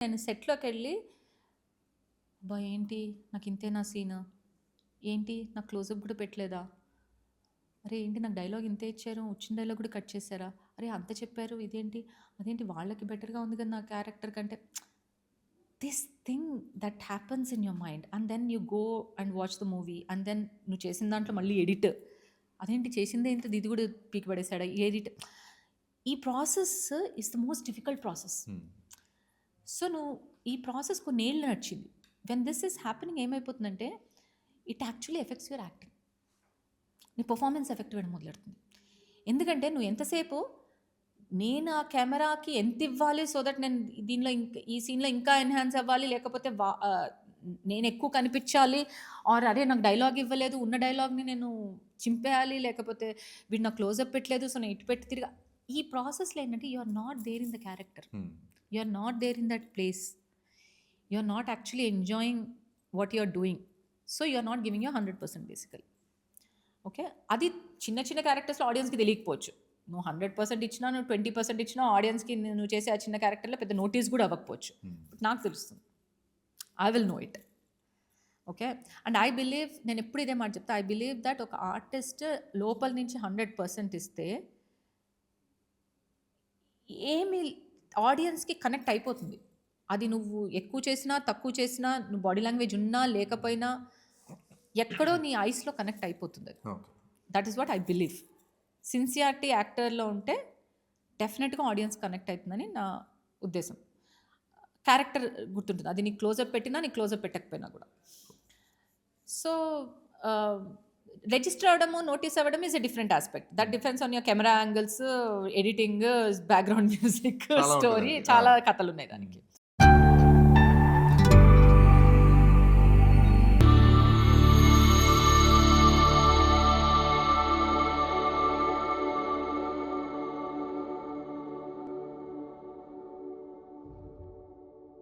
నేను సెట్‌లోకెళ్ళి అబ్బా! ఏంటి నాకు ఇంతేనా సీను? ఏంటి నాకు క్లోజప్ కూడా పెట్టలేదా? అరే! ఏంటి నాకు డైలాగ్ ఇంతే ఇచ్చారు. వచ్చిన డైలాగ్ కూడా కట్ చేశారా? అరే! అంత చెప్పారు ఇదేంటి? అదేంటి వాళ్ళకి బెటర్‌గా ఉంది కదా! నా క్యారెక్టర్ కంటే. This thing that happens in your mind and then you go and watch the movie and then నువ్వు చేసిన దాంట్లో మళ్ళీ ఎడిట్. అదేంటి చేసిందే ఇంతది ఇది కూడా పీకి పడేసాడా? ఎడిట్. ఈ process is the most difficult process. So నువ్వు ఈ ప్రాసెస్ కొన్నేళ్ళు నడిచింది. వెన్ దిస్ ఈస్ హ్యాపెనింగ్ ఏమైపోతుందంటే it actually affects your acting. నీ పర్ఫార్మెన్స్ ఎఫెక్ట్ ఇవ్వడం మొదలెడుతుంది. ఎందుకంటే నువ్వు ఎంతసేపు నేను ఆ కెమెరాకి ఎంత ఇవ్వాలి సో దట్ నేను దీనిలో ఈ సీన్లో ఇంకా ఎన్హాన్స్ అవ్వాలి, లేకపోతే నేను ఎక్కువ కనిపించాలి, ఆర్ అరే నాకు డైలాగ్ ఇవ్వలేదు, ఉన్న డైలాగ్ని నేను చింపేయాలి, లేకపోతే వీడు నాకు క్లోజప్ పెట్టలేదు సో నేను ఇటు పెట్టి తిరిగా. ఈ ప్రాసెస్లో ఏంటంటే you are not there in the character, you are not there in that place, you are not actually enjoying what you are doing. So you are not giving you 100% basically. Okay, అది చిన్న చిన్న క్యారెక్టర్స్లో ఆడియన్స్కి తెలియకపోవచ్చు. నువ్వు 100% ఇచ్చినా, నువ్వు 20% ఇచ్చినా ఆడియన్స్కి నువ్వు చేసే ఆ చిన్న క్యారెక్టర్లో పెద్ద నోటీస్ కూడా అవ్వకపోవచ్చు. నాకు తెలుస్తుంది, I will know it. Okay, and I believe, నేను ఎప్పుడు ఇదే మాట చెప్తా, ఐ బిలీవ్ దట్ ఒక ఆర్టిస్ట్ లోపల నుంచి 100% ఇస్తే ఏమి ఆడియన్స్కి కనెక్ట్ అయిపోతుంది. అది నువ్వు ఎక్కువ చేసినా తక్కువ చేసినా, నువ్వు బాడీ లాంగ్వేజ్ ఉన్నా లేకపోయినా ఎక్కడో నీ ఐస్లో కనెక్ట్ అయిపోతుంది. That is what I believe. Sincerity యాక్టర్లో ఉంటే డెఫినెట్గా ఆడియన్స్ కనెక్ట్ అవుతుందని నా ఉద్దేశం. క్యారెక్టర్ గుర్తుంటుంది, అది నీకు క్లోజప్ పెట్టినా నీకు క్లోజప్ పెట్టకపోయినా కూడా. సో రిజిస్టర్ అవ్వడము, నోటీస్ అవ్వడం is a different aspect. That depends on your camera angles, editing, background music, story, చాలా కథలు ఉన్నాయి దానికి.